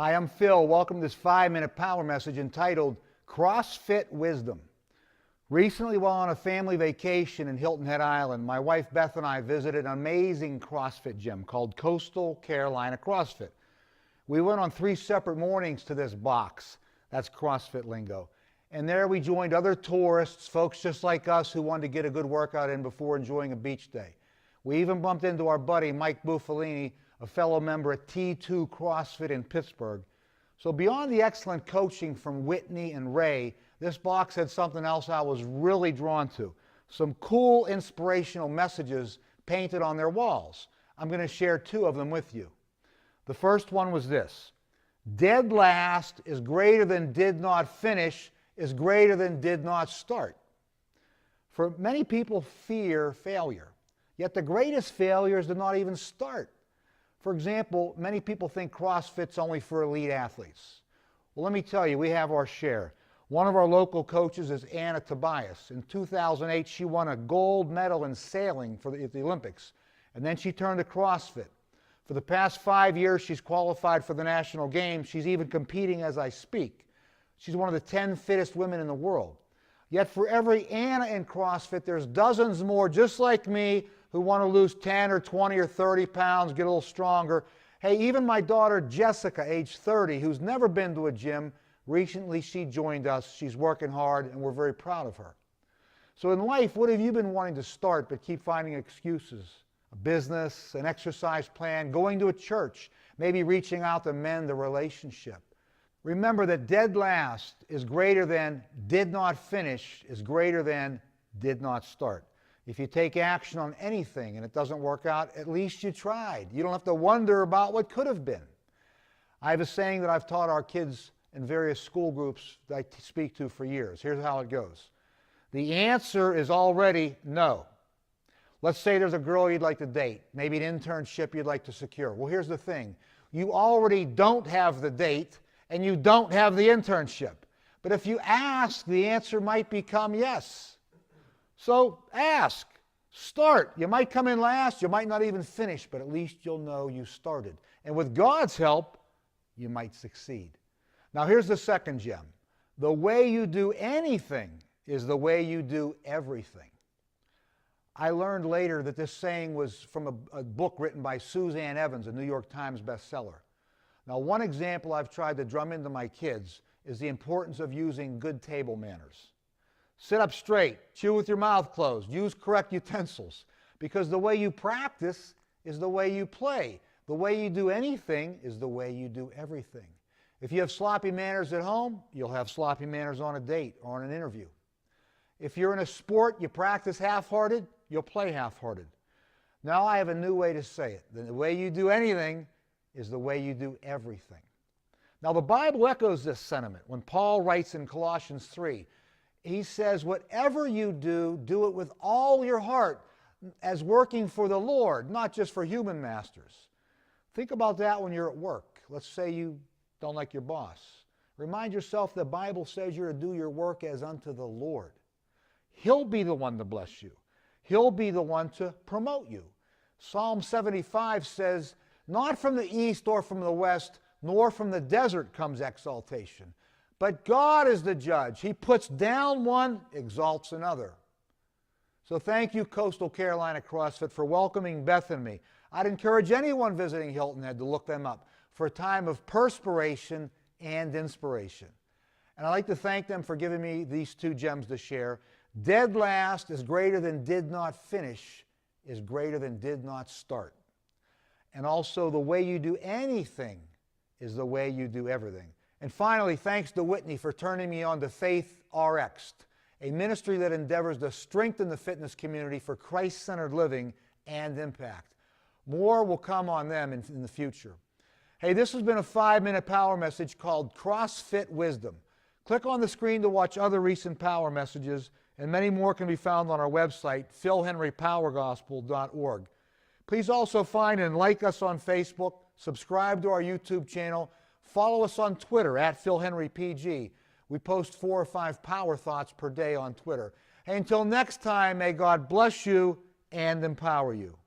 Hi, I'm Phil. Welcome to this 5-minute power message entitled CrossFit Wisdom. Recently, while on a family vacation in Hilton Head Island, my wife Beth and I visited an amazing CrossFit gym called Coastal Carolina CrossFit. We went on 3 separate mornings to this box. That's CrossFit lingo. And there we joined other tourists, folks just like us who wanted to get a good workout in before enjoying a beach day. We even bumped into our buddy Mike Buffalini, a fellow member at T2 CrossFit in Pittsburgh. So beyond the excellent coaching from Whitney and Ray, this box had something else I was really drawn to. Some cool inspirational messages painted on their walls. I'm going to share 2 of them with you. The first one was this: dead last is greater than did not finish is greater than did not start. For many people fear failure, yet the greatest failure is to not even start. For example, many people think CrossFit's only for elite athletes. Well, let me tell you, we have our share. One of our local coaches is Anna Tobias. In 2008, she won a gold medal in sailing at the Olympics, and then she turned to CrossFit. For the past 5 years, she's qualified for the national games. She's even competing as I speak. She's one of the 10 fittest women in the world. Yet for every Anna in CrossFit, there's dozens more just like me who want to lose 10 or 20 or 30 pounds, get a little stronger. Hey, even my daughter Jessica, age 30, who's never been to a gym, recently she joined us. She's working hard, and we're very proud of her. So in life, what have you been wanting to start but keep finding excuses? A business, an exercise plan, going to a church, maybe reaching out to mend a relationship. Remember that dead last is greater than did not finish is greater than did not start. If you take action on anything and it doesn't work out, at least you tried. You don't have to wonder about what could have been. I have a saying that I've taught our kids in various school groups that I speak to for years. Here's how it goes. The answer is already no. Let's say there's a girl you'd like to date, maybe an internship you'd like to secure. Well, here's the thing. You already don't have the date and you don't have the internship. But if you ask, the answer might become yes. So ask, start. You might come in last, you might not even finish, but at least you'll know you started. And with God's help, you might succeed. Now here's the second gem. The way you do anything is the way you do everything. I learned later that this saying was from a book written by Suzanne Evans, a New York Times bestseller. Now one example I've tried to drum into my kids is the importance of using good table manners. Sit up straight, chew with your mouth closed, use correct utensils, because the way you practice is the way you play. The way you do anything is the way you do everything. If you have sloppy manners at home, you'll have sloppy manners on a date or on an interview. If you're in a sport, you practice half-hearted, you'll play half-hearted. Now I have a new way to say it. The way you do anything is the way you do everything. Now the Bible echoes this sentiment when Paul writes in Colossians 3. He says, whatever you do, do it with all your heart as working for the Lord, not just for human masters. Think about that when you're at work. Let's say you don't like your boss. Remind yourself the Bible says you're to do your work as unto the Lord. He'll be the one to bless you. He'll be the one to promote you. Psalm 75 says, not from the east or from the west, nor from the desert comes exaltation. But God is the judge. He puts down one, exalts another. So thank you, Coastal Carolina CrossFit, for welcoming Beth and me. I'd encourage anyone visiting Hilton Head to look them up for a time of perspiration and inspiration. And I'd like to thank them for giving me these 2 gems to share. Dead last is greater than did not finish is greater than did not start. And also the way you do anything is the way you do everything. And finally, thanks to Whitney for turning me on to Faith Rx'd, a ministry that endeavors to strengthen the fitness community for Christ-centered living and impact. More will come on them in the future. Hey, this has been a 5-minute power message called CrossFit Wisdom. Click on the screen to watch other recent power messages, and many more can be found on our website, philhenrypowergospel.org. Please also find and like us on Facebook, subscribe to our YouTube channel, follow us on Twitter @PhilHenryPG. We post 4 or 5 power thoughts per day on Twitter. Hey, until next time, may God bless you and empower you.